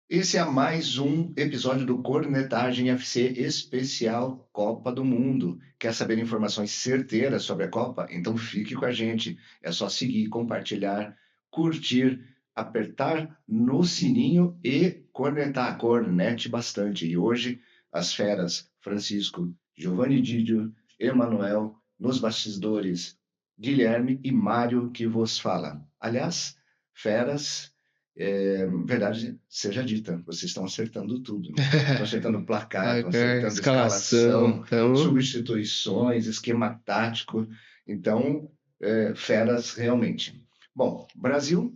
Esse é mais um episódio do Cornetagem FC especial Copa do Mundo. Quer saber informações certeiras sobre a Copa? Então fique com a gente. É só seguir, compartilhar, curtir, apertar no sininho e cornetar. Cornete bastante. E hoje, as feras Francisco, Giovanni Didio, Emanuel, nos bastidores, Guilherme e Mário que vos fala. Aliás, feras... verdade seja dita, vocês estão acertando tudo, né? Estão acertando o placar, estão acertando escalação, então... substituições, esquema tático. Então, feras realmente. Bom, Brasil,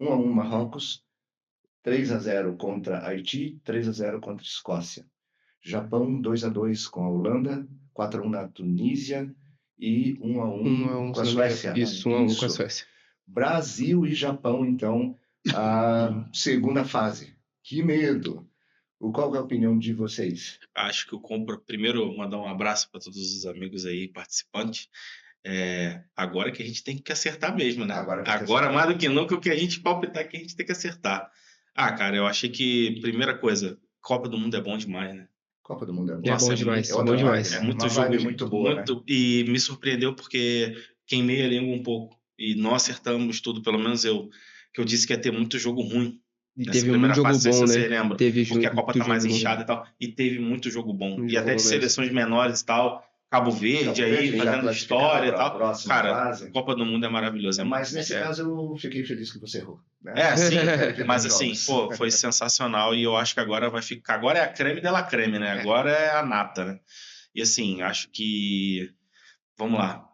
1-1 Marrocos, 3-0 contra Haiti, 3-0 contra Escócia. Japão, 2-2 com a Holanda, 4-1 na Tunísia e 1-1 com a Suécia. Isso, 1-1 com a Suécia. Brasil e Japão, então, a segunda fase. Que medo! Qual é a opinião de vocês? Acho que eu compro. Primeiro, mandar um abraço para todos os amigos aí, participantes. Agora que a gente tem que acertar mesmo, né? Agora mais do que nunca, o que a gente palpitar que a gente tem que acertar. Cara, eu achei que, primeira coisa, Copa do Mundo é bom demais, né? Copa do Mundo é bom. Nossa, bom demais, é bom demais. É muito jogo, muito boa, né? E me surpreendeu porque queimei a língua um pouco. E nós acertamos tudo, pelo menos eu, que eu disse que ia ter muito jogo ruim. E teve muito jogo bom, né? Lembra, porque a Copa tá mais inchada e tal. E teve muito jogo bom. E até de seleções menores e tal. Cabo Verde aí, fazendo história e tal. Cara, a Copa do Mundo é maravilhosa. Mas nesse caso eu fiquei feliz que você errou. Né? Sim. Mas assim, foi sensacional. E eu acho que agora vai ficar... Agora é a creme dela creme, né? Agora é a nata, né? E assim, acho que... Vamos lá.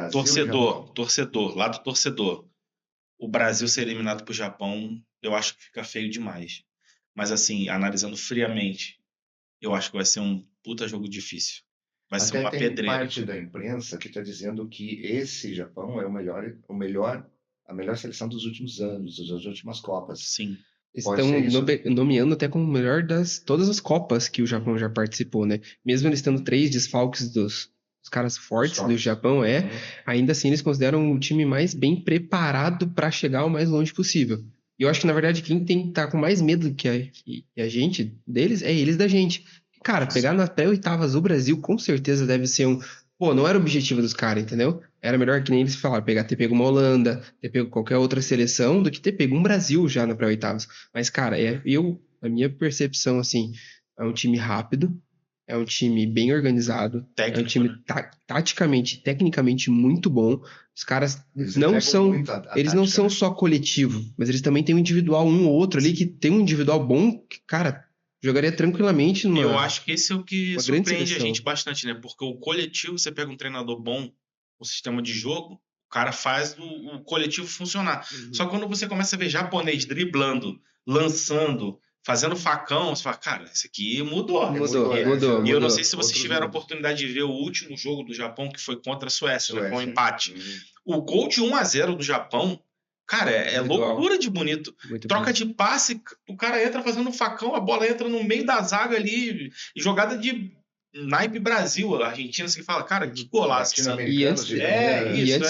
Torcedor, lado torcedor. O Brasil ser eliminado pro Japão, eu acho que fica feio demais. Mas assim, analisando friamente, eu acho que vai ser um puta jogo difícil. Vai ser uma pedreira. Tem parte da imprensa que está dizendo que esse Japão é a melhor seleção dos últimos anos, das últimas Copas. Sim. Estão nomeando até como o melhor das todas as Copas que o Japão já participou, né? Mesmo eles tendo 3 desfalques dos caras fortes do Japão, ainda assim eles consideram o time mais bem preparado para chegar o mais longe possível. E eu acho que, na verdade, quem tem que estar com mais medo que a gente deles é eles da gente. Cara, pegar nas pré-oitavas o Brasil com certeza deve ser não era o objetivo dos caras, entendeu? Era melhor que nem eles falaram, ter pego uma Holanda, ter pego qualquer outra seleção, do que ter pego um Brasil já na pré-oitavas. Mas, cara, a minha percepção, assim, é um time rápido, é um time bem organizado, é um time taticamente, tecnicamente muito bom. Os caras eles não são só coletivo, mas eles também têm um individual, um ou outro ali, que tem um individual bom, que, cara, jogaria tranquilamente numa... Eu acho que esse é o que surpreende a gente bastante, né? Porque o coletivo, você pega um treinador bom, o sistema de jogo, o cara faz o coletivo funcionar. Só que quando você começa a ver japonês driblando, lançando, fazendo facão, você fala, cara, isso aqui mudou. E eu não sei se vocês tiveram a oportunidade de ver o último jogo do Japão, que foi contra a Suécia, né? Foi um empate. O gol de 1-0 do Japão, cara, é loucura de bonito. Muito Troca bonito. de passe, o cara entra fazendo facão, a bola entra no meio da zaga ali, e jogada de naipe Brasil, a Argentina, você fala, cara, que golaço. E antes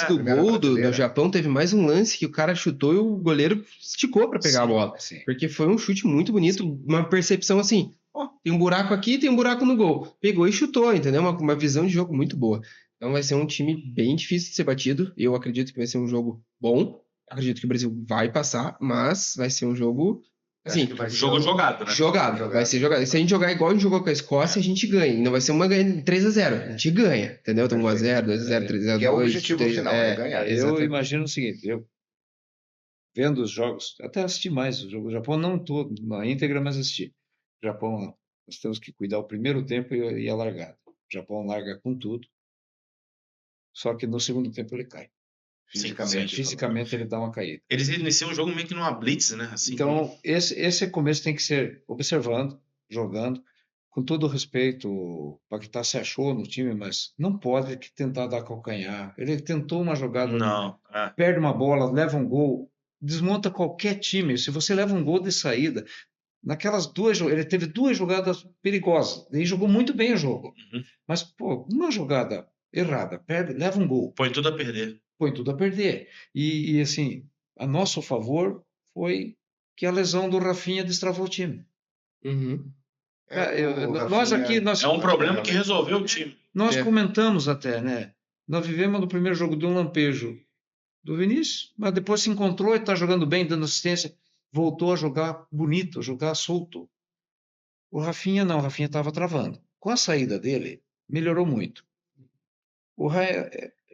do gol do Japão, teve mais um lance que o cara chutou e o goleiro esticou pra pegar a bola. Sim. Porque foi um chute muito bonito, uma percepção assim, tem um buraco aqui, tem um buraco no gol. Pegou e chutou, entendeu? Uma visão de jogo muito boa. Então vai ser um time bem difícil de ser batido. Eu acredito que vai ser um jogo bom. Acredito que o Brasil vai passar, mas vai ser um jogo... Assim, jogo jogado, né? Jogado. Vai ser jogado. Se a gente jogar igual a gente jogou com a Escócia, a gente ganha. E não vai ser uma ganha 3-0. A gente ganha, entendeu? Então 1-0, 2-0, 3-0, que é o objetivo final, é ganhar. Eu imagino o seguinte, eu vendo os jogos, até assisti mais o jogo do Japão, não todo, na íntegra, mas assisti. O Japão, nós temos que cuidar o primeiro tempo e a largada. O Japão larga com tudo, só que no segundo tempo ele cai. Fisicamente ele dá uma caída. Eles iniciam o jogo meio que numa blitz, né? Assim, então, esse começo tem que ser observando, jogando, com todo o respeito. O Paquetá se achou no time, mas não pode tentar dar calcanhar. Ele tentou uma jogada, perde uma bola, leva um gol, desmonta qualquer time. Se você leva um gol de saída, naquelas ele teve 2 jogadas perigosas, daí jogou muito bem o jogo. Mas, pô, uma jogada errada, leva um gol. Põe tudo a perder. Põe tudo a perder. E assim, a nosso favor foi que a lesão do Rafinha destravou o time. Nós aqui... É um problema que resolveu o time. Nós comentamos até, né? Nós vivemos no primeiro jogo de um lampejo do Vinícius, mas depois se encontrou e está jogando bem, dando assistência. Voltou a jogar bonito, a jogar solto. O Rafinha não, o Rafinha estava travando. Com a saída dele, melhorou muito. O Raia,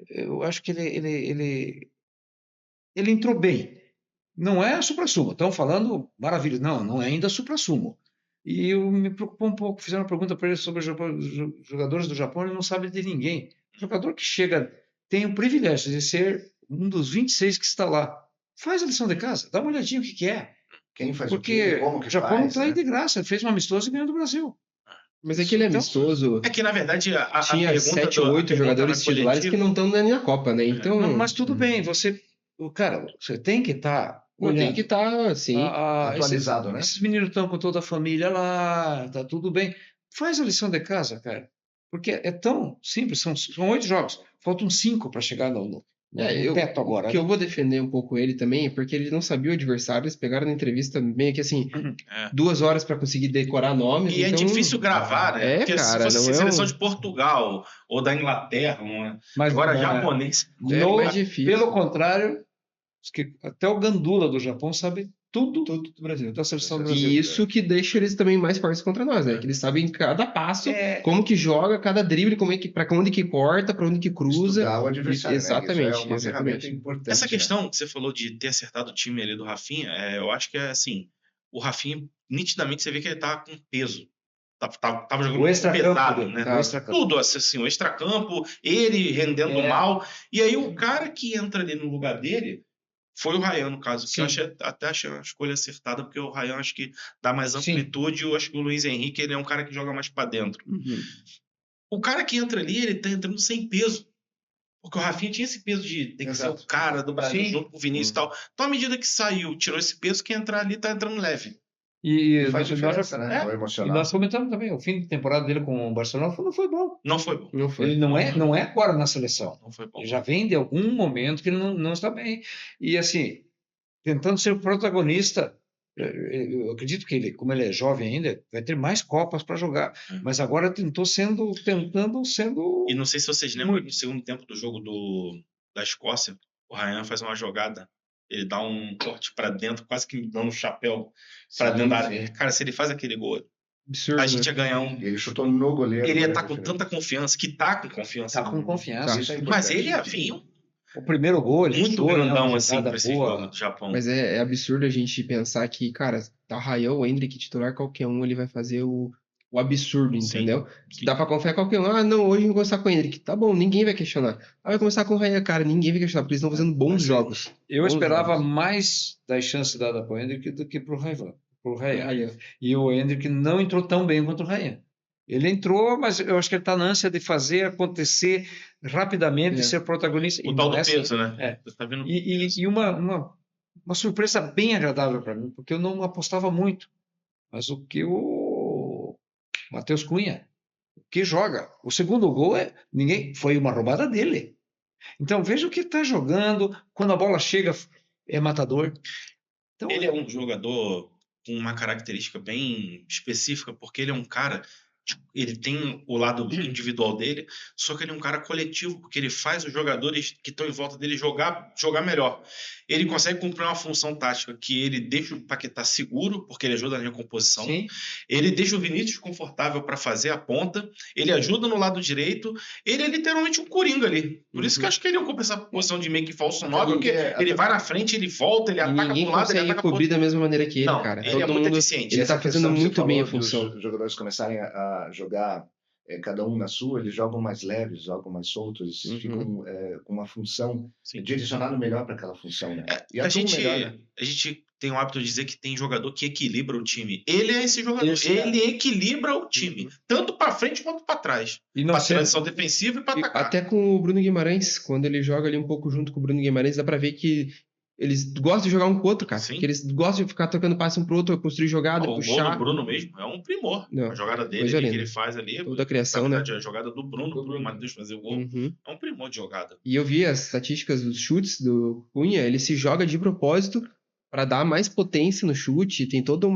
eu acho que ele entrou bem. Não é supra-sumo. Estão falando maravilha. Não é ainda supra-sumo. E eu me preocupou um pouco. Fizeram uma pergunta para ele sobre os jogadores do Japão, ele não sabe de ninguém. O jogador que chega tem o privilégio de ser um dos 26 que está lá. Faz a lição de casa, dá uma olhadinha o que é. Quem faz Porque o quê? Como que o Japão faz, não está aí né? de graça. Ele fez um amistoso e ganhou do Brasil. Mas aquele amistoso... É que, na verdade, tinha 7 ou 8 jogadores titulares que não estão nem na Copa, né? Então... Mas tudo bem, você tem que estar... tem que estar, assim, atualizado, né? Esses meninos estão com toda a família lá, tá tudo bem. Faz a lição de casa, cara. Porque é tão simples, são 8 jogos. Faltam 5 para chegar no teto agora. O que eu vou defender um pouco ele também é porque ele não sabia o adversário, eles pegaram na entrevista meio que assim, 2 horas para conseguir decorar nomes. E então... é difícil gravar, né? Porque cara, se fosse seleção de Portugal ou da Inglaterra, mas agora japonês. É mais difícil. Pelo contrário, até o Gandula do Japão sabe tudo do Brasil, da seleção do Brasil. E isso que deixa eles também mais fortes contra nós, né? Que eles sabem cada passo, como que joga, cada drible, para onde que corta, para onde que cruza. Estudar o adversário, exatamente, né? Isso é uma exatamente. Importante. Essa questão que você falou de ter acertado o time ali do Rafinha, eu acho que é assim, o Rafinha, nitidamente você vê que ele tava com peso. Tava jogando pesado, né? Tudo assim, o extracampo, ele rendendo mal. E aí o cara que entra ali no lugar dele foi o Ryan, no caso, que eu até achei uma escolha acertada, porque o Ryan acho que dá mais amplitude, eu acho que o Luiz Henrique ele é um cara que joga mais para dentro. O cara que entra ali, ele tá entrando sem peso. Porque o Rafinha tinha esse peso de ter que ser o cara do Brasil junto com o Vinícius e tal. Então, à medida que saiu, tirou esse peso, quem entrar ali tá entrando leve. E faz diferença, né? O emocional. E nós comentamos também, o fim de temporada dele com o Barcelona não foi bom. Não foi bom. Ele não é agora na seleção. Não foi bom. Ele já vem de algum momento que ele não está bem. E assim, tentando ser o protagonista, eu acredito que ele, como ele é jovem ainda, vai ter mais Copas para jogar. Mas agora tentando sendo... E não sei se vocês lembram, no segundo tempo do jogo da Escócia, o Ryan faz uma jogada, ele dá um corte para dentro, quase que dando um chapéu para dentro da área. Cara, se ele faz aquele gol, absurdo, a gente ia ganhar um... Ele chutou no goleiro. Ele ia estar com tanta confiança, que tá com confiança. Tá com confiança. Isso é mas ele ia vir o primeiro gol, ele muito grandão assim pra esse jogo do Japão. Mas é absurdo a gente pensar que, cara, tá o Ryan, o Endrick titular, qualquer um, ele vai fazer o absurdo, entendeu? Sim. Dá pra confiar em qualquer um. Não, hoje vou começar com o Endrick. Tá bom, ninguém vai questionar. Vai começar com o Ryan, cara, ninguém vai questionar, porque eles estão fazendo bons jogos. Eu esperava mais das chances dadas pro Endrick do que pro Ryan. E o Endrick não entrou tão bem quanto o Ryan. Ele entrou, mas eu acho que ele está na ânsia de fazer acontecer rapidamente, ser protagonista. O tal do peso, né? Tá vendo? E uma surpresa bem agradável para mim, porque eu não apostava muito. Mas o que o Matheus Cunha, que joga. O segundo gol foi uma roubada dele. Então veja o que está jogando, quando a bola chega, é matador. Então, ele é um jogador com uma característica bem específica, porque ele é um cara... Ele tem o lado individual dele, só que ele é um cara coletivo, porque ele faz os jogadores que estão em volta dele jogar melhor. Ele consegue cumprir uma função tática que ele deixa o Paquetá seguro, porque ele ajuda na recomposição. Sim. Ele deixa o Vinícius confortável para fazer a ponta. Ele ajuda no lado direito. Ele é literalmente um coringa ali. Por isso que eu acho que ele ocupa essa posição de meio que falso 9, porque ele vai na frente, ele volta, ele ataca pro lado, ele ataca pro outro. Cobrir da mesma maneira que ele, cara. Ele é muito eficiente. Ele tá fazendo muito bem a função. Os jogadores começarem a jogar cada um na sua, eles jogam mais leves, jogam mais soltos, eles ficam com uma função direcionada melhor para aquela função, né? A gente tem o hábito de dizer que tem jogador que equilibra o time. Ele é esse jogador. Ele equilibra o time, tanto para frente quanto para trás. Para transição defensiva e para atacar. Até com o Bruno Guimarães, quando ele joga ali um pouco junto com o Bruno Guimarães, dá para ver que Eles gostam de jogar um com o outro, cara. Sim. Porque eles gostam de ficar trocando passe um pro outro, construir jogada, O gol puxar. do Bruno mesmo é um primor. Não, A jogada dele coisa ali, que linda. ele faz ali. Toda a criação, na né? verdade, a jogada do Bruno pro Matheus fazer o gol. Uhum. É um primor de jogada. E eu vi as estatísticas dos chutes do Cunha, ele se joga de propósito pra dar mais potência no chute, tem toda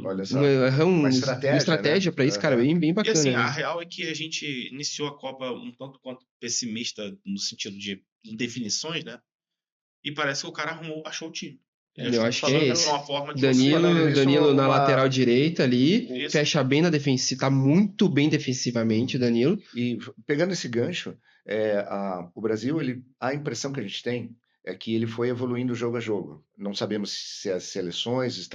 Olha só, uma estratégia, estratégia né? pra isso, cara, bem E bacana. assim, né? a real é que a gente iniciou a Copa um tanto quanto pessimista no sentido de indefinições, né? E parece que o cara achou o time. Eu acho que é esse. Uma forma de Danilo na lateral direita ali, Isso. fecha bem na defensiva, tá muito bem defensivamente o Danilo. E pegando esse gancho, o Brasil, a impressão que a gente tem é que ele foi evoluindo jogo a jogo. Não sabemos se as seleções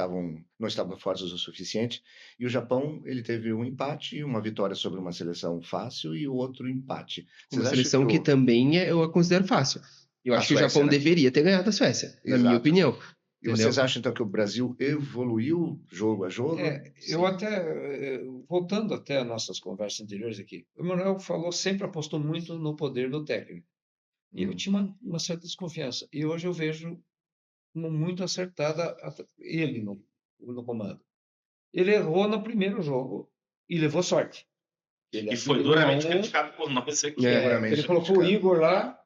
não estavam fortes o suficiente. E o Japão, ele teve um empate e uma vitória sobre uma seleção fácil e o outro empate. Uma seleção que também eu a considero fácil. Eu acho que o Japão deveria ter ganhado a Suécia, na minha opinião. E vocês acham, então, que o Brasil evoluiu jogo a jogo? Eu até, voltando até às nossas conversas anteriores aqui, o Manuel sempre apostou muito no poder do técnico. E eu tinha uma certa desconfiança. E hoje eu vejo muito acertada ele no comando. Ele errou no primeiro jogo e levou sorte. E foi duramente criticado por nós aqui. Ele colocou o Igor lá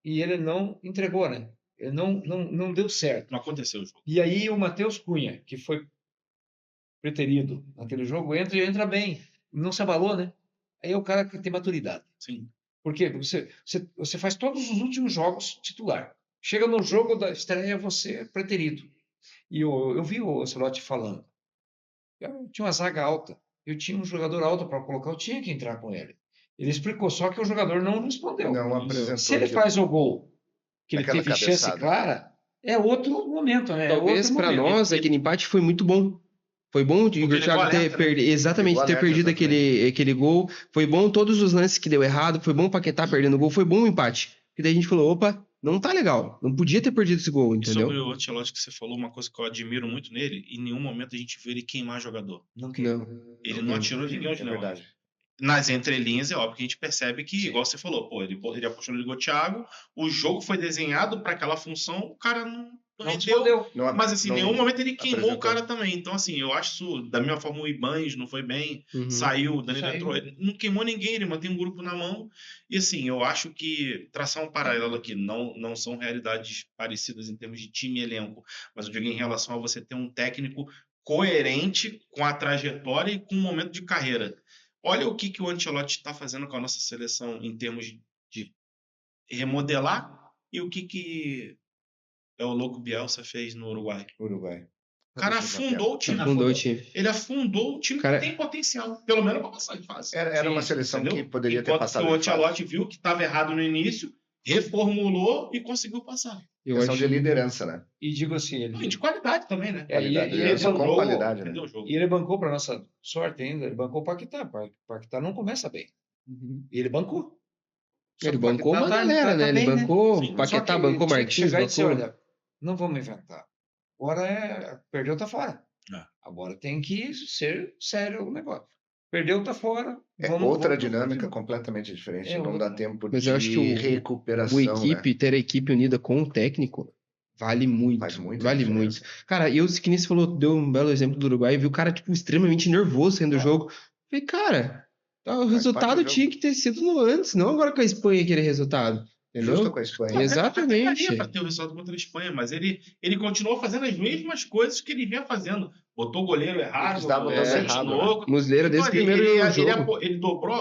e ele não entregou, né? Ele não deu certo. Não aconteceu o jogo. E aí o Matheus Cunha, que foi preterido naquele jogo, entra bem. Não se abalou, né? Aí é o cara que tem maturidade. Sim. Porque você faz todos os últimos jogos titular. Chega no jogo da estreia, você é preterido. E eu vi o Ancelotti falando. Eu tinha uma zaga alta. Eu tinha um jogador alto para colocar, eu tinha que entrar com ele. Ele explicou, só que o jogador não respondeu. Não apresentou. Se ele faz o gol, que ele teve cabeçada. chance clara, é outro momento, né? Talvez para nós aquele empate foi muito bom. Foi bom o Igor Thiago ter perdido aquele gol. Foi bom todos os lances que deu errado. Foi bom o Paquetá perdendo o gol. Foi bom o empate. E daí a gente falou, opa, não tá legal. Não podia ter perdido esse gol, entendeu? E sobre o Ancelotti que você falou, uma coisa que eu admiro muito nele, em nenhum momento a gente viu ele queimar jogador. Ele não atirou ninguém, não. Verdade. Nas entrelinhas é óbvio que a gente percebe que, igual você falou, ele apostou no Igor Thiago, o jogo foi desenhado para aquela função, o cara não rendeu. Mas assim, em nenhum momento ele queimou o cara também. Então, assim, eu acho isso, da mesma forma, o Ibanez não foi bem, saiu, o Danilo entrou, ele não queimou ninguém, ele mantém um grupo na mão. E assim, eu acho que, traçar um paralelo aqui, não são realidades parecidas em termos de time e elenco, mas eu digo em relação a você ter um técnico coerente com a trajetória e com o momento de carreira. Olha o que o Ancelotti está fazendo com a nossa seleção em termos de remodelar e o que o louco Bielsa fez no Uruguai. O cara afundou o time. Ele afundou o time que tem potencial. Pelo menos para passar de fase. Era uma seleção que poderia ter passado. O Ancelotti viu que estava errado no início, reformulou e conseguiu passar. Questão de liderança, né? E digo assim... de qualidade também, né? Qualidade, né? E ele bancou, para nossa sorte ainda, ele bancou o Paquetá. O Paquetá não começa bem. E ele bancou. Ele bancou uma galera, né? Ele bancou o Paquetá, bancou o Marquinhos, bancou... Olha, não vamos inventar. Agora perdeu, tá fora. Agora tem que ser sério o negócio. Perdeu, tá fora. Outra dinâmica completamente diferente. Não dá tempo de recuperação. Ter a equipe unida com o técnico vale muito. Vale muito. Cara, que nem você falou, deu um belo exemplo do Uruguai, viu o cara, tipo, extremamente nervoso saindo do jogo. Falei, cara, o resultado tinha que ter sido antes, não agora com a Espanha aquele resultado. Entendeu? Justo com a Espanha. Exatamente. Para ter o resultado contra a Espanha, mas ele continuou fazendo as mesmas coisas que ele vinha fazendo. Botou o goleiro errado, Muslera desde o primeiro jogo.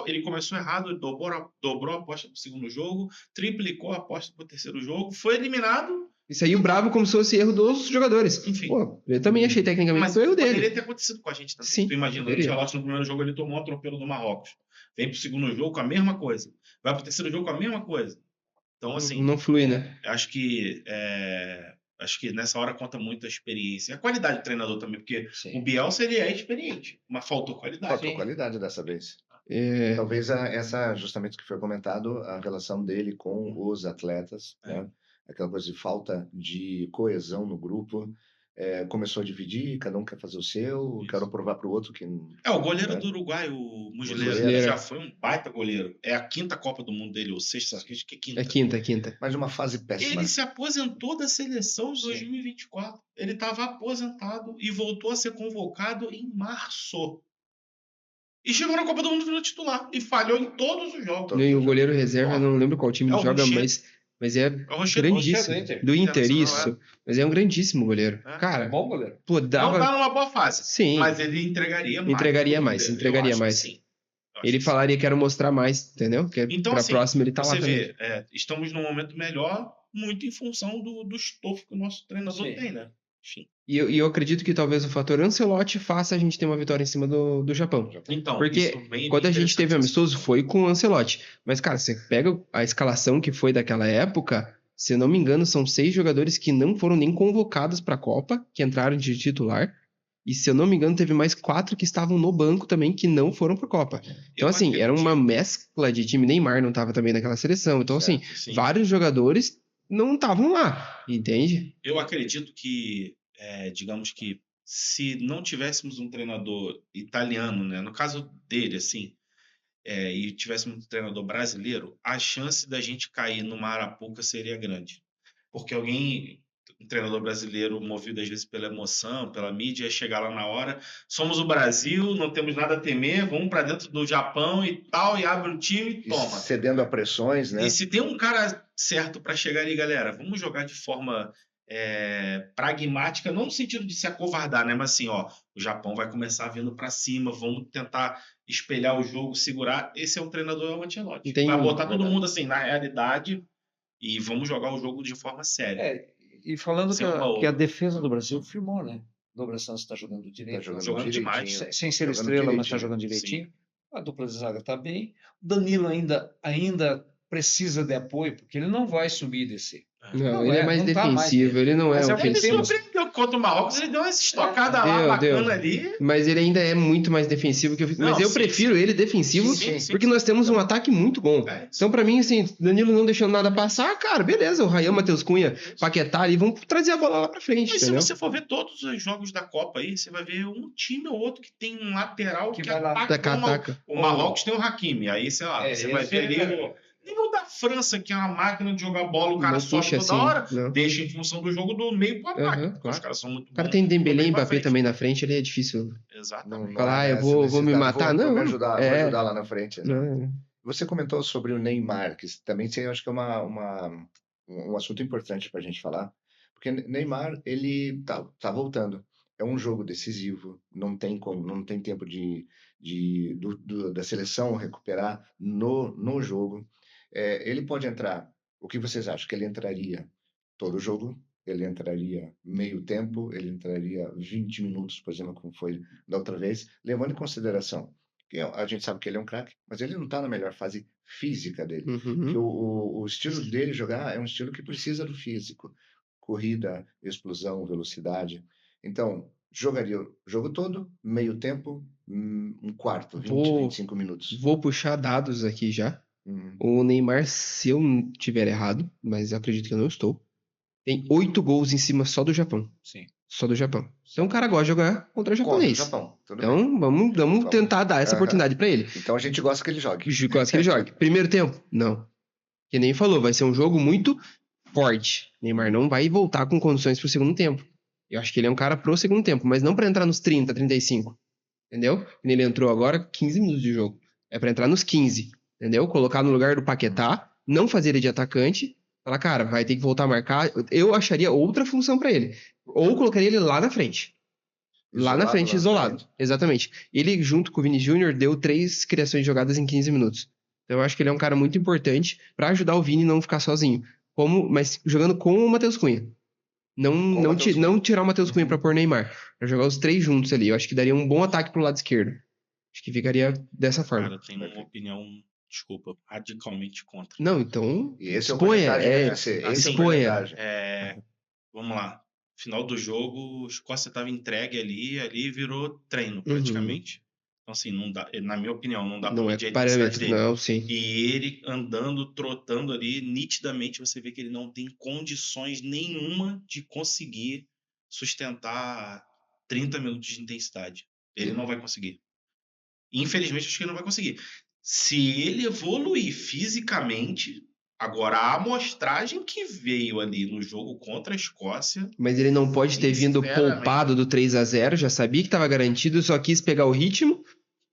Ele começou errado, ele dobrou a aposta pro segundo jogo, triplicou a aposta pro terceiro jogo, foi eliminado. E saiu bravo como se fosse erro dos jogadores. Enfim. Pô, eu também achei tecnicamente que foi erro dele. Mas poderia ter acontecido com a gente também. Sim. Tu imagina, o Ancelotti no primeiro jogo ele tomou um atropelo do Marrocos. Vem pro segundo jogo com a mesma coisa. Vai pro terceiro jogo com a mesma coisa. Então, assim... Não flui, né? Acho que nessa hora conta muito a experiência. A qualidade do treinador também, porque o Bielsa, ele é experiente, mas faltou qualidade. Faltou qualidade dessa vez. Talvez justamente o que foi comentado, a relação dele com os atletas, né? Aquela coisa de falta de coesão no grupo. começou a dividir, cada um quer fazer o seu, quero provar para o outro que... o goleiro do Uruguai, o Muslera, já foi um baita goleiro. É a 5ª Copa do Mundo dele, ou 6ª, acho que é 5ª. É 5ª. Mas uma fase péssima. Ele se aposentou da seleção em 2024. Ele estava aposentado e voltou a ser convocado em março. E chegou na Copa do Mundo no titular. E falhou em todos os jogos. E o goleiro reserva, não lembro qual time joga, mas é grandíssimo. Do Inter, isso. Mas é um grandíssimo goleiro. Cara, bom goleiro. Pô, não tá numa boa fase. Sim. Mas ele entregaria mais. Entregaria mais. Ele falaria que quero mostrar mais, entendeu? Que então, pra próxima ele tá lá também. Você vê, estamos num momento melhor, muito em função do estofo que o nosso treinador tem, né? Enfim. E eu acredito que talvez o fator Ancelotti faça a gente ter uma vitória em cima do Japão. Então, porque quando a gente teve amistoso foi com o Ancelotti. Mas, cara, você pega a escalação que foi daquela época, se eu não me engano, são 6 jogadores que não foram nem convocados para a Copa, que entraram de titular. E se eu não me engano, teve mais 4 que estavam no banco também, que não foram para a Copa. Então, assim, era uma mescla de time. Neymar não estava também naquela seleção. Então, assim, vários jogadores não estavam lá, entende? Eu acredito que, digamos que, se não tivéssemos um treinador italiano, né, no caso dele, assim, e tivéssemos um treinador brasileiro, a chance da gente cair numa arapuca seria grande. Porque um treinador brasileiro movido às vezes pela emoção, pela mídia, chegar lá na hora, somos o Brasil, não temos nada a temer, vamos para dentro do Japão e tal, e abre um time e toma. Cedendo a pressões, né? E se tem um cara certo para chegar ali, galera, vamos jogar de forma pragmática, não no sentido de se acovardar, né? Mas assim, ó, o Japão vai começar vindo para cima, vamos tentar espelhar o jogo, segurar. Esse é o treinador, é o Ancelotti. Vai botar todo mundo assim na realidade e vamos jogar o jogo de forma séria. E falando que a defesa do Brasil firmou, né? O Douglas Santos está jogando direito. Tá jogando demais. Sem ser estrela, mas está jogando direitinho. Sim. A dupla de zaga está bem. O Danilo ainda precisa de apoio, porque ele não vai subir e descer. Não, ele é mais defensivo, ele não é ofensivo. Ele surpreendeu contra o Marrocos, ele deu uma estocada lá bacana ali. Mas ele ainda é muito mais defensivo que eu fico. Mas eu prefiro ele defensivo, porque nós temos um ataque muito bom. Então, pra mim, assim, Danilo não deixando nada passar, cara, beleza. O Rayan, Matheus Cunha, Paquetá ali, vamos trazer a bola lá pra frente. Mas se você for ver todos os jogos da Copa aí, você vai ver um time ou outro que tem um lateral que ataca. O Marrocos tem o Hakimi, aí, sei lá, você vai ver ali... Nível da França, que é uma máquina de jogar bola, o cara sobe toda hora, deixa em função do jogo do meio pro ataque. Claro. Os caras são muito bons. O cara tem Dembélé e Mbappé também na frente, ele é difícil. Exatamente. Falar, eu vou me matar, não. Vou me ajudar lá na frente. Você comentou sobre o Neymar, que também eu acho que é um assunto importante pra gente falar, porque Neymar, ele tá voltando. É um jogo decisivo, não tem tempo da seleção recuperar no jogo. Ele pode entrar. O que vocês acham? Que ele entraria todo o jogo? Ele entraria meio tempo? Ele entraria 20 minutos, por exemplo, como foi da outra vez? Levando em consideração que a gente sabe que ele é um craque, mas ele não está na melhor fase física dele. Que o estilo dele jogar é um estilo que precisa do físico. Corrida, explosão, velocidade. Então, jogaria o jogo todo, meio tempo, um quarto, 25 minutos. Vou puxar dados aqui já. O Neymar, se eu não estiver errado, mas eu acredito que eu não estou, tem 8 gols em cima só do Japão. Sim. Só do Japão. Então o cara gosta de jogar contra o japonês. Então vamos tentar dar essa oportunidade pra ele. Então a gente gosta que ele jogue. Gosta que ele jogue. Primeiro tempo? Não. Que nem falou, vai ser um jogo muito forte. Neymar não vai voltar com condições pro segundo tempo. Eu acho que ele é um cara pro segundo tempo, mas não pra entrar nos 30, 35. Entendeu? Ele entrou agora 15 minutos de jogo. É pra entrar nos 15. Entendeu? Colocar no lugar do Paquetá, não fazer ele de atacante, falar, cara, vai ter que voltar a marcar. Eu acharia outra função pra ele. Ou colocaria ele lá na frente. Lá na frente, isolado. Exatamente. Ele, junto com o Vini Júnior, deu 3 criações de jogadas em 15 minutos. Então eu acho que ele é um cara muito importante pra ajudar o Vini a não ficar sozinho. Mas jogando com o Matheus Cunha. Não tirar o Matheus Cunha pra pôr Neymar. Pra jogar os 3 juntos ali. Eu acho que daria um bom ataque pro lado esquerdo. Acho que ficaria dessa forma. Cara, tem uma opinião... Desculpa, radicalmente contra. Não, então. E esse exponha. Exponha. Vamos lá. Final do jogo, o Escócia estava entregue ali virou treino, praticamente. Então, assim, não dá, na minha opinião, não dá pra medir a intensidade dele. Não, sim. E ele andando, trotando ali, nitidamente você vê que ele não tem condições nenhuma de conseguir sustentar 30 minutos de intensidade. Ele não vai conseguir. Infelizmente, acho que ele não vai conseguir. Se ele evoluir fisicamente, agora a amostragem que veio ali no jogo contra a Escócia... Mas ele não pode ter vindo poupado do 3-0, já sabia que estava garantido, só quis pegar o ritmo,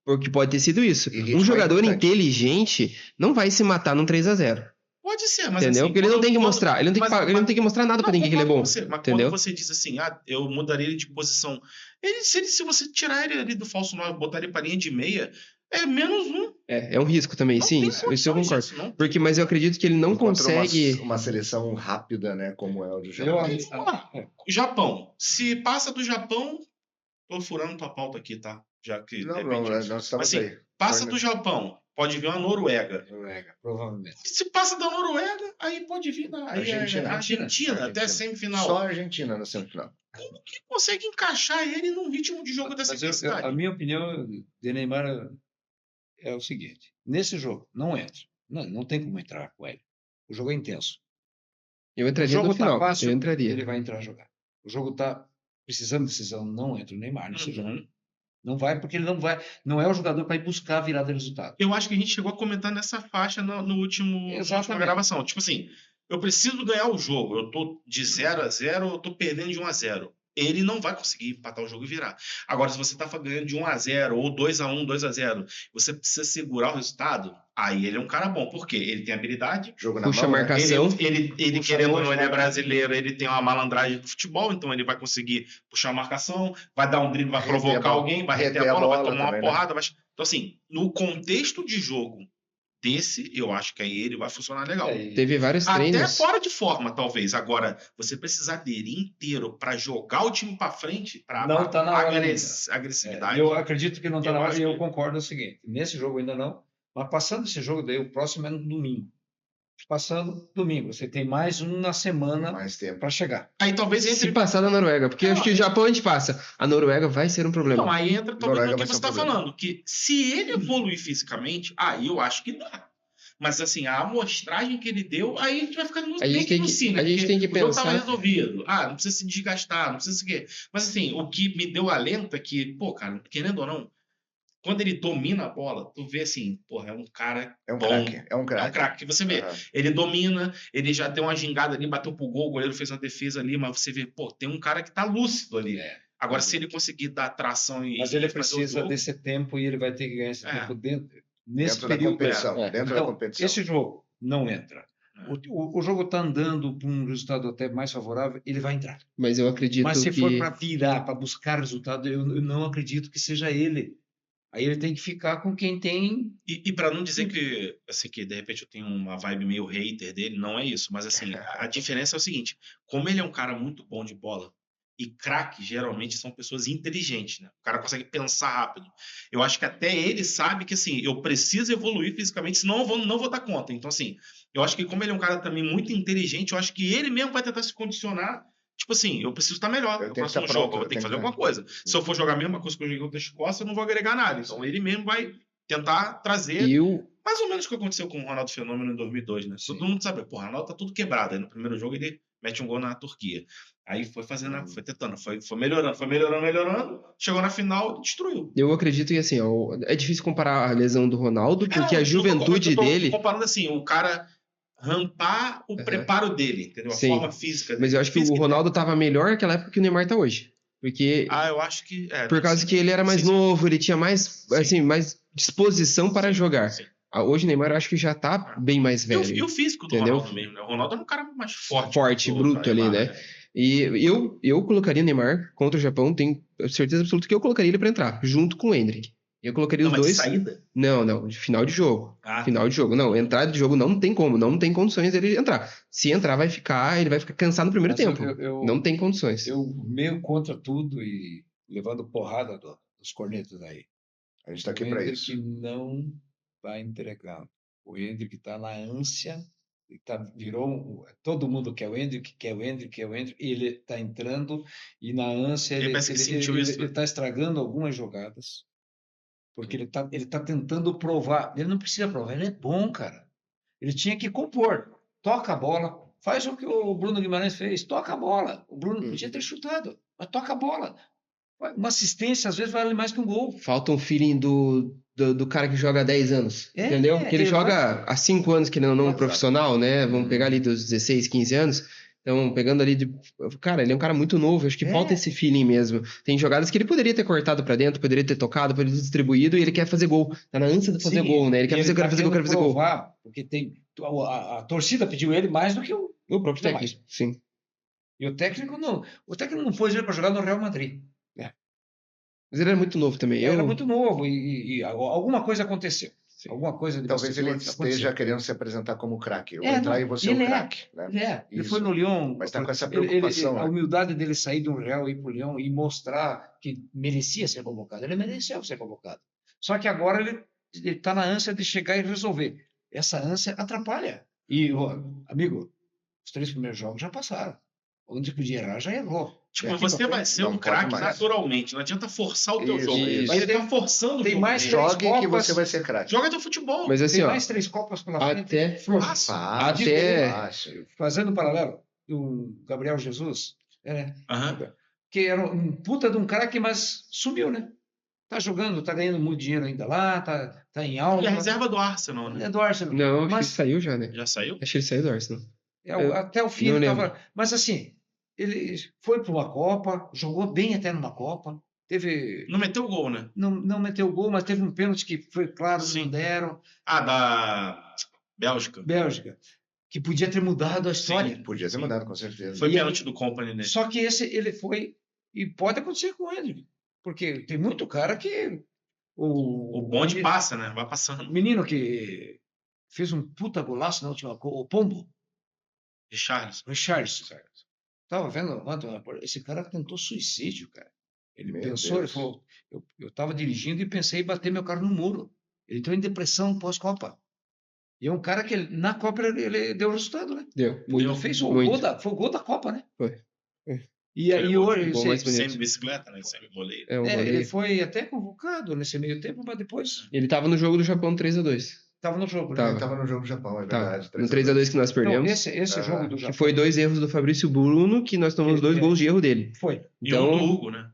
porque pode ter sido isso. Um jogador inteligente não vai se matar num 3-0. Pode ser, mas entendeu? Assim, porque ele não tem que mostrar. Ele não tem que mostrar nada pra ninguém que ele é bom. Mas entendeu? quando você diz assim, eu mudaria ele de posição. Se você tirar ele ali do falso 9 botar ele pra linha de meia, é menos um. É um risco também, sim. Isso eu concordo. Mas eu acredito que ele não consegue... Uma seleção rápida, né? Como é o do Japão. O Japão. Se passa do Japão... Tô furando tua pauta aqui, tá? Já que... Não, nós estamos assim, aí. Passa do Japão. Pode vir uma Noruega. Provavelmente. Se passa da Noruega, aí pode vir Argentina, até a semifinal. Só a Argentina na semifinal. Como que consegue encaixar ele num ritmo de jogo dessa intensidade? A minha opinião de Neymar é o seguinte. Nesse jogo, não entra. Não tem como entrar com ele. O jogo é intenso. Eu entraria no final. Fácil, eu entraria. Ele vai entrar a jogar. O jogo tá precisando de decisão. Não entra o Neymar nesse jogo. Não vai, porque ele não é o jogador para ir buscar a virada de resultado. Eu acho que a gente chegou a comentar nessa faixa no último gravação. Tipo assim, eu preciso ganhar o jogo. Eu tô de 0-0, eu tô perdendo de 1-0. Ele não vai conseguir empatar o jogo e virar. Agora, se você tá ganhando de 1-0 ou 2-1, 2-0, você precisa segurar o resultado, aí ele é um cara bom. Por quê? Ele tem habilidade. Jogo na puxa mão, a marcação. Ele querendo ou não, ele é brasileiro, ele tem uma malandragem do futebol, então ele vai conseguir puxar a marcação, vai dar um drible, vai provocar alguém, vai reter a bola, vai tomar uma porrada. Né? Então, assim, no contexto de jogo desse, eu acho que aí ele vai funcionar legal. Teve vários treinos. Até fora de forma, talvez. Agora, você precisar dele inteiro para jogar o time para frente, para agressividade. Eu acredito que não está na hora, e eu concordo o seguinte, nesse jogo ainda não, mas passando esse jogo daí, o próximo é no domingo. Passando domingo, você tem mais um na semana para chegar. Aí talvez entre... Se passar da Noruega, porque eu acho que o Japão a gente passa. A Noruega vai ser um problema. Então, aí entra talvez no que você está falando, que se ele evoluir fisicamente, aí eu acho que dá. Mas assim, a amostragem que ele deu, aí a gente vai ficando no cine. A gente tem que pensar... O jogo tava resolvido. Não precisa se desgastar, não precisa o quê. Mas assim, o que me deu alento é que, cara, querendo ou não, quando ele domina a bola, tu vê assim, é um cara craque. É um craque. Que você vê, ele domina, ele já deu uma gingada ali, bateu pro gol, o goleiro fez uma defesa ali, mas você vê, tem um cara que tá lúcido ali. Agora, se ele conseguir dar tração e... Mas ele precisa desse tempo e ele vai ter que ganhar esse tempo nesse dentro período. Dentro da competição. Esse jogo não entra. O jogo está andando para um resultado até mais favorável, ele vai entrar. Mas eu acredito Mas se for para virar, para buscar resultado, eu não acredito que seja ele. Aí ele tem que ficar com quem tem... E para não dizer que, assim, que de repente eu tenho uma vibe meio hater dele, não é isso. Mas assim, a diferença é o seguinte, como ele é um cara muito bom de bola, e craque geralmente são pessoas inteligentes, né? O cara consegue pensar rápido. Eu acho que até ele sabe que, assim, eu preciso evoluir fisicamente, senão eu não vou dar conta. Então, assim, eu acho que como ele é um cara também muito inteligente, eu acho que ele mesmo vai tentar se condicionar. Tipo assim, eu preciso estar melhor no próximo jogo, eu vou ter que fazer alguma coisa. Se eu for jogar a mesma coisa que eu joguei contra a Escócia, eu não vou agregar nada. Então, ele mesmo vai tentar trazer mais ou menos o que aconteceu com o Ronaldo Fenômeno em 2002, né? Todo mundo sabe, o Ronaldo tá tudo quebrado. Aí no primeiro jogo ele mete um gol na Turquia. Aí foi fazendo, foi tentando, foi melhorando, chegou na final e destruiu. Eu acredito que, assim, é difícil comparar a lesão do Ronaldo, porque a juventude dele... comparando assim, o cara rampar o preparo dele, entendeu? A forma física dele. Mas eu acho que o Ronaldo tava melhor naquela época que o Neymar tá hoje. Porque... eu acho que... por causa que ele era mais novo, ele tinha mais, assim, mais disposição para jogar. Sim. Hoje o Neymar eu acho que já tá bem mais velho. E o físico do Ronaldo mesmo, né? O Ronaldo é um cara mais forte. Bruto ali, né? E eu colocaria o Neymar contra o Japão, tenho certeza absoluta que eu colocaria ele para entrar, junto com o Endrick. Eu colocaria os dois. De saída? Não, de final de jogo. Final de jogo. Não, entrada de jogo não tem como, não tem condições dele entrar. Se entrar, ele vai ficar cansado no primeiro tempo. Não tem condições. Eu meio contra tudo e levando porrada dos cornetas aí. A gente tá aqui para isso. O Endrick não vai entregar. O Endrick tá na ânsia. Todo mundo quer o Endrick, e ele está entrando e na ânsia ele está estragando algumas jogadas, porque ele tá tentando provar. Ele não precisa provar, ele é bom, cara. Ele tinha que compor, toca a bola, faz o que o Bruno Guimarães fez, toca a bola. O Bruno podia ter chutado. Mas toca a bola. Uma assistência, às vezes, vale mais que um gol. Falta um feeling do cara que joga há 10 anos, entendeu? Porque ele joga há 5 anos que não profissional, né? Vamos pegar ali dos 16, 15 anos. Então, pegando ali Cara, ele é um cara muito novo, acho que falta esse feeling mesmo. Tem jogadas que ele poderia ter cortado pra dentro, poderia ter tocado, poderia ter distribuído, e ele quer fazer gol. Tá na ânsia de fazer gol, né? Ele quer fazer gol. Porque a torcida pediu ele mais do que o próprio técnico. Sim. E o técnico não. O técnico não pôs ele pra jogar no Real Madrid. Mas ele era muito novo também. Era muito novo e alguma coisa aconteceu. Sim. Alguma coisa talvez ele esteja querendo se apresentar como craque. Eu vou entrar e você é o craque. Né? Ele foi no Lyon. Mas está com essa preocupação. A humildade dele sair do Real e ir para o Lyon e mostrar que merecia ser convocado. Ele mereceu ser convocado. Só que agora ele está na ânsia de chegar e resolver. Essa ânsia atrapalha. E, amigo, os 3 primeiros jogos já passaram. Onde podia errar, já errou. Tipo, você vai ser um craque naturalmente. Não adianta forçar o teu jogo. Mas ele tá forçando o jogo. Mais jogue que você vai ser craque. Joga teu futebol. Mas assim, tem mais 3 Copas pela frente. Fácil. Fazendo um paralelo, o Gabriel Jesus, que era um puta de um craque, mas sumiu, né? Tá jogando, tá ganhando muito dinheiro ainda lá, tá em alta. E a reserva do Arsenal, né? É do Arsenal. Não, acho que ele saiu já, né? Já saiu? Acho que ele saiu do Arsenal. Até o fim ele tava... Mas assim... Ele foi para uma Copa, jogou bem até numa Copa. Não meteu gol, né? Não meteu gol, mas teve um pênalti que foi claro, não deram. Da Bélgica. Que podia ter mudado a história. Sim, podia ter mudado, com certeza. Foi pênalti do Company, né? Só que ele foi... E pode acontecer com ele. Porque tem muito cara que... O bonde passa, né? Vai passando. O menino que fez um puta golaço na última Copa, o Pombo. Richarlison. Tava vendo, esse cara tentou suicídio, cara. Ele pensou, ele falou, eu tava dirigindo e pensei em bater meu carro no muro. Ele entrou em depressão pós-Copa. E é um cara que na Copa ele deu resultado, né? Deu. Ele fez o gol da Copa, né? Foi. E aí hoje... Sem bicicleta, né? Sem voleio. Ele foi até convocado nesse meio tempo, mas depois... Ele tava no jogo do Japão 3-2. Tava no jogo, né? Ele tava no jogo do Japão, é verdade. No 3-2 que nós perdemos. Então, esse jogo do Japão. Que foi 2 erros do Fabrício Bruno, que nós tomamos 2 gols de erro dele. Foi. Então, e um do Hugo, né?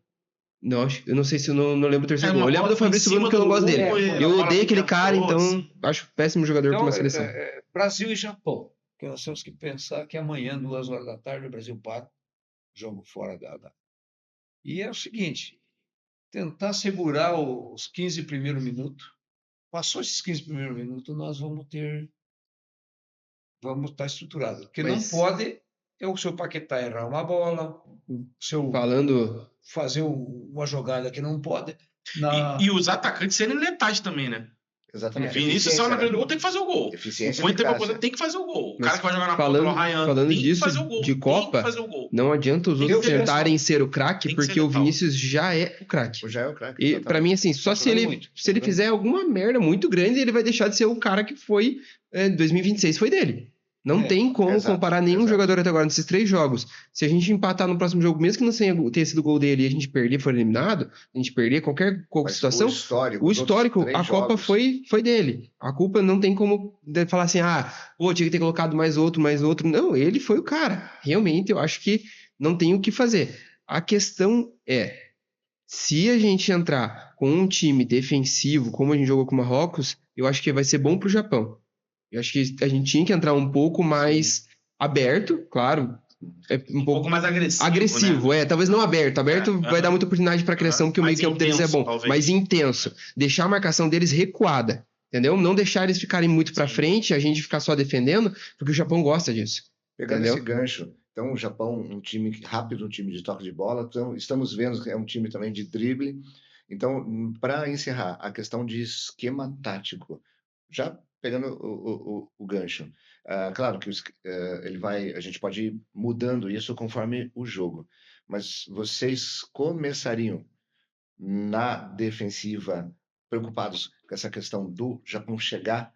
Não, eu não sei se eu não lembro o terceiro gol. Eu lembro do Fabrício Bruno porque eu não gosto dele. Eu odeio aquele cara, então acho péssimo jogador para uma seleção. Brasil e Japão. Que nós temos que pensar que amanhã, 2 horas da tarde, o Brasil para. Jogo fora da... E é o seguinte, tentar segurar os 15 primeiros minutos. Passou esses 15 primeiros minutos, nós vamos estar estruturado. Porque não pode o seu Paquetá errar uma bola, fazer uma jogada que não pode. E os atacantes serem letais também, né? Exatamente. Vinícius saiu na frente do gol, tem que fazer o gol. Eficiência. Tem que fazer o gol. O cara que vai jogar na Copa do Ryan falando tem disso, que fazer o gol. de Copa, não adianta os outros tentarem ser o craque, porque o Vinícius já é o craque. Já é o craque. E pra mim, assim, só se ele fizer alguma merda muito grande, ele vai deixar de ser o cara que foi 2026 foi dele. Não tem como comparar nenhum jogador até agora nesses 3 jogos. Se a gente empatar no próximo jogo, mesmo que não tenha sido gol dele e a gente perder, for eliminado, a gente perder qualquer situação, o histórico a Copa foi dele. A culpa não tem como falar assim, tinha que ter colocado mais outro. Não, ele foi o cara. Realmente, eu acho que não tem o que fazer. A questão é, se a gente entrar com um time defensivo, como a gente jogou com o Marrocos, eu acho que vai ser bom pro Japão. Eu acho que a gente tinha que entrar um pouco mais aberto, claro. Um pouco mais agressivo. Né? Talvez não aberto. Aberto vai dar muita oportunidade para a criação, porque o meio campo deles é bom. Talvez. Mais intenso. Deixar a marcação deles recuada. Entendeu? Não deixar eles ficarem muito para frente, a gente ficar só defendendo, porque o Japão gosta disso. Pegando esse gancho. Então, o Japão, um time rápido, um time de toque de bola. Então, estamos vendo que é um time também de drible. Então, para encerrar, a questão de esquema tático. Já pegando o gancho. Claro que a gente pode ir mudando isso conforme o jogo, mas vocês começariam na defensiva preocupados com essa questão do Japão chegar,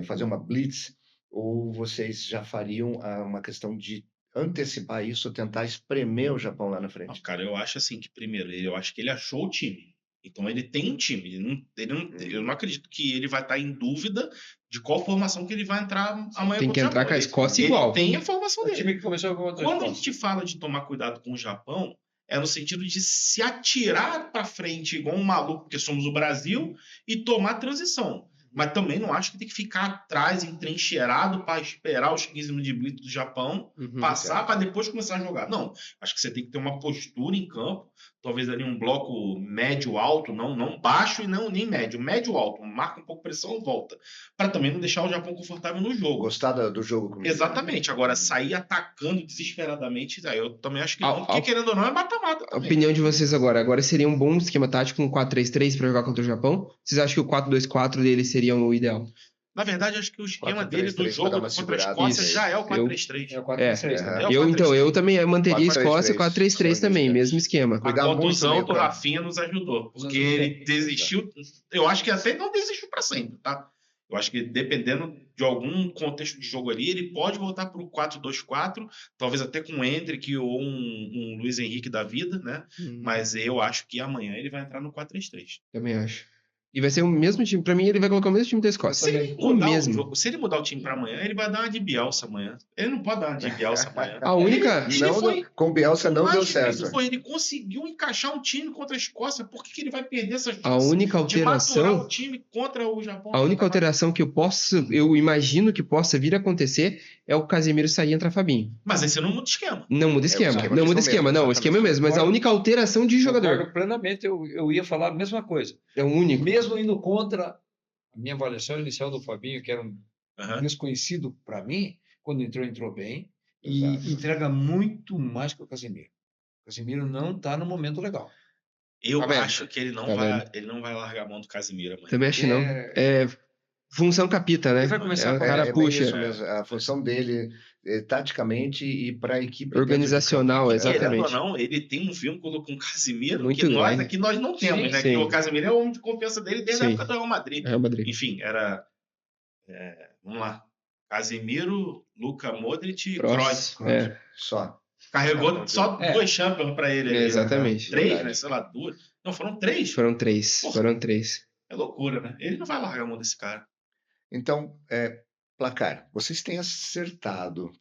fazer uma blitz, ou vocês já fariam uma questão de antecipar isso, tentar espremer o Japão lá na frente? Não, cara, eu acho assim que primeiro, eu acho que ele achou o time. Então ele tem um time. Eu não acredito que ele vai estar em dúvida de qual formação que ele vai entrar amanhã. Tem que entrar com a Escócia igual. Ele tem a formação dele. O time que começou Quando a gente fala de tomar cuidado com o Japão, é no sentido de se atirar para frente igual um maluco, porque somos o Brasil, e tomar transição. Mas também não acho que tem que ficar atrás, entrincheirado, para esperar os 15 minutos de blitz do Japão, passar para depois começar a jogar. Não, acho que você tem que ter uma postura em campo, talvez ali um bloco médio-alto, não baixo e não nem médio, médio-alto, marca um pouco pressão e volta, para também não deixar o Japão confortável no jogo. Gostar do jogo. Como Exatamente. Agora, sair atacando desesperadamente, aí eu também acho que não, porque querendo ou não é mata-mata também. A opinião de vocês agora seria um bom esquema tático um 4-3-3 para jogar contra o Japão? Vocês acham que o 4-2-4 dele seria o ideal? Na verdade, acho que o esquema dele do jogo contra a Escócia já é o 4-3-3. É o 4-3-3. Então, eu também manteria Escócia 4-3-3 também, mesmo esquema. A contusão do Rafinha nos ajudou, porque ele desistiu, eu acho que até não desistiu para sempre, tá? Eu acho que dependendo de algum contexto de jogo ali, ele pode voltar para o 4-2-4, talvez até com o Endrick ou um Luiz Henrique da vida, né? Mas eu acho que amanhã ele vai entrar no 4-3-3. Também acho. E vai ser o mesmo time. Pra mim, ele vai colocar o mesmo time da Escócia. Se ele mudar o time pra amanhã, ele vai dar uma de Bielsa amanhã. Ele não pode dar uma de Bielsa amanhã. A única... Com Bielsa não deu certo. Ele conseguiu encaixar um time contra a Escócia. Por que ele vai perder essa chance a única alteração, de maturar o time contra o Japão? A única alteração que eu imagino que possa vir a acontecer é o Casemiro sair e entrar Fabinho. Mas aí você não muda esquema. Não muda esquema. O esquema é mesmo. Mas a única alteração de jogador. Plenamente, eu ia falar a mesma coisa. É o único. Mesmo indo contra a minha avaliação inicial do Fabinho, que era um desconhecido para mim, quando entrou bem, e entrega muito mais que o Casemiro. O Casemiro não está no momento legal. Eu acho que ele não vai largar a mão do Casemiro amanhã. Também acho que não. É função capita, né? Ele vai começar o cara puxa. Isso mesmo. A função dele taticamente e para a equipe organizacional, exatamente. Não, ele tem um vínculo com o Casemiro muito que nós não temos, né? Que o Casemiro é o homem de confiança dele desde a época do Real Madrid. Enfim, era vamos lá. Casemiro, Luka Modric e Kroos. Só. Carregou só 2 Champions para ele. Exatamente. 3, né? Sei lá, 2. Não, foram 3. Foram 3. É loucura, né? Ele não vai largar a mão desse cara. Então, placar. Vocês têm acertado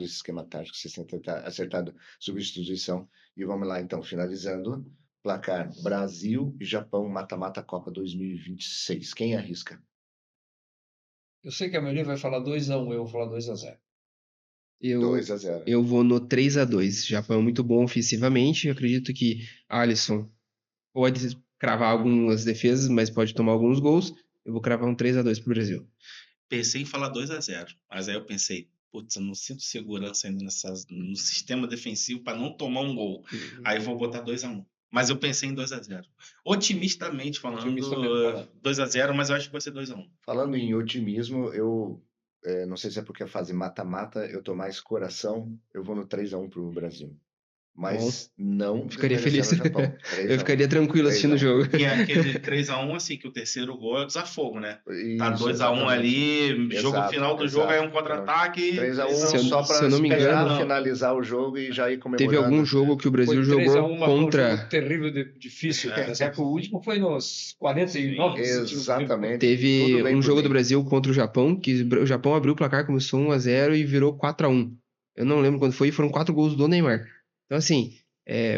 esse esquema tático, vocês têm acertado substituição. E vamos lá, então, finalizando. Placar: Brasil e Japão, mata-mata Copa 2026. Quem arrisca? Eu sei que a maioria vai falar 2-1, eu vou falar 2-0. 2-0. Eu vou no 3-2. Japão é muito bom ofensivamente. Eu acredito que Alisson pode cravar algumas defesas, mas pode tomar alguns gols. Eu vou cravar um 3-2 pro Brasil. Pensei em falar 2-0, mas aí eu pensei, putz, eu não sinto segurança ainda no sistema defensivo para não tomar um gol. Aí eu vou botar 2-1. Mas eu pensei em 2-0. Otimistamente falando, 2-0, mas eu acho que vai ser 2-1. Falando em otimismo, eu não sei se é porque a fase mata-mata, eu tô mais coração, eu vou no 3-1 pro Brasil. Mas não ficaria feliz. Eu ficaria tranquilo assistindo o jogo. E aquele 3-1, assim, que o terceiro gol é desafogo, né? Tá 2-1 ali, jogo final do jogo é um contra-ataque. 3-1 só pra finalizar o jogo e já ir comemorando. Teve algum jogo que o Brasil jogou contra... Um jogo terrível, difícil. O último foi nos 49. Exatamente. Teve um jogo do Brasil contra o Japão, que o Japão abriu o placar, começou 1-0 e virou 4-1. Eu não lembro quando foi, foram 4 gols do Neymar. Então, assim,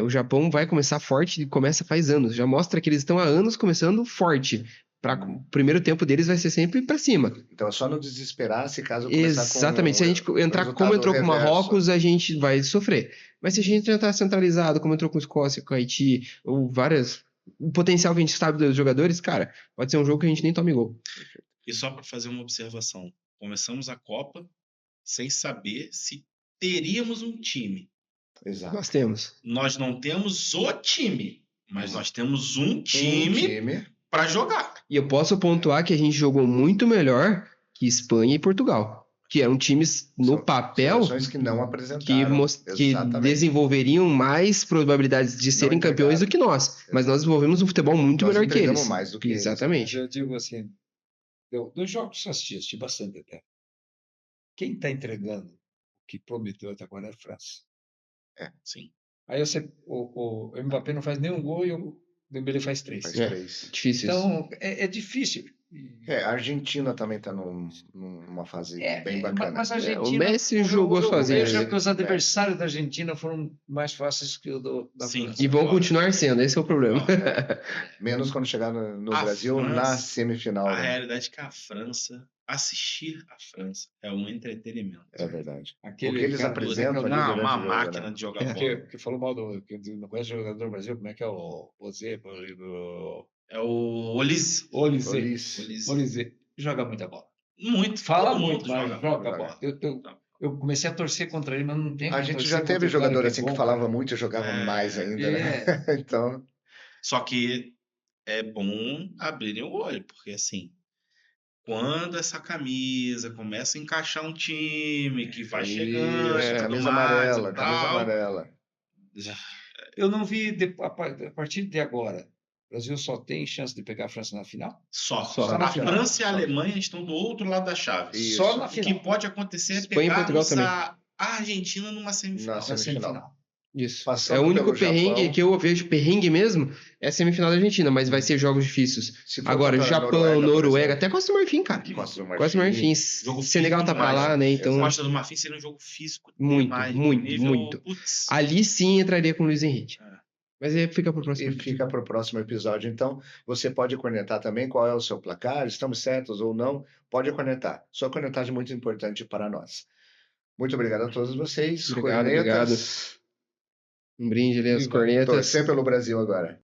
o Japão vai começar forte e começa faz anos. Já mostra que eles estão há anos começando forte. O primeiro tempo deles vai ser sempre para cima. Então é só não desesperar se caso começar Exatamente. Se a gente entrar como entrou com o Marrocos, a gente vai sofrer. Mas se a gente entrar centralizado, como entrou com a Escócia, com a Haiti, ou o potencial que a gente sabe dos jogadores, cara, pode ser um jogo que a gente nem tome gol. E só para fazer uma observação. Começamos a Copa sem saber se teríamos um time. Exato. Nós temos. Nós não temos o time, mas nós temos um time para jogar. E eu posso pontuar que a gente jogou muito melhor que Espanha e Portugal, que eram times no papel que não apresentaram, que desenvolveriam mais probabilidades de serem campeões do que nós. Mas nós desenvolvemos um futebol muito melhor que eles. Mais do que exatamente. Eu digo assim, dos jogos que eu assisti bastante até. Quem está entregando o que prometeu até agora é a França. Sim. Aí o Mbappé não faz nenhum gol e o Dembélé faz 3. Difícil. Então, é difícil. A Argentina também está numa fase bem bacana. Mas a Argentina, o Messi jogou sozinho. Eu vejo que os adversários da Argentina foram mais fáceis que o da França. E vão continuar sendo, esse é o problema. Menos quando chegar no Brasil, França, na semifinal. A realidade é que a França, assistir a França é um entretenimento. É verdade. O que eles apresentam ali durante uma o jogo, máquina né? de jogar bola. Que falou mal que não conhece jogador do Brasil, como é que é o Ozê? É o Olise. Olise. Joga muita bola. Muito. Fala muito, mas joga bola. Eu comecei a torcer contra ele, mas não tem. A gente já teve jogador assim que falava muito e jogava mais ainda, né? Então. Só que é bom abrirem o olho, porque assim, quando essa camisa começa a encaixar um time que vai chegando, camisa amarela. Eu não vi a partir de agora. O Brasil só tem chance de pegar a França na final? Só. Na A final. França e a Alemanha estão do outro lado da chave. Isso. Só na O final. que pode acontecer é Espanha e Portugal pegarmos a Argentina numa semifinal. Na semifinal. Isso. Passando É o único pelo perrengue Japão. que eu vejo perrengue mesmo, é a semifinal da Argentina, mas vai ser jogos difíceis. Se for Agora, contra a Japão, por Noruega, exemplo. até Costa do Marfim, cara. Costa do Costa do Marfim. Jogo Senegal tá físico pra lá, demais. né? Então, Costa do Marfim seria um jogo físico muito, demais, muito, nível, muito. Putz. Ali sim entraria com o Luiz Henrique. Mas aí fica pro próximo. E fica para o próximo episódio. Então, você pode cornetar também qual é o seu placar, estamos certos ou não, pode cornetar. Sua cornetagem é muito importante para nós. Muito obrigado a todos vocês. Obrigado. Um brinde ali às cornetas. Torcer pelo Brasil agora.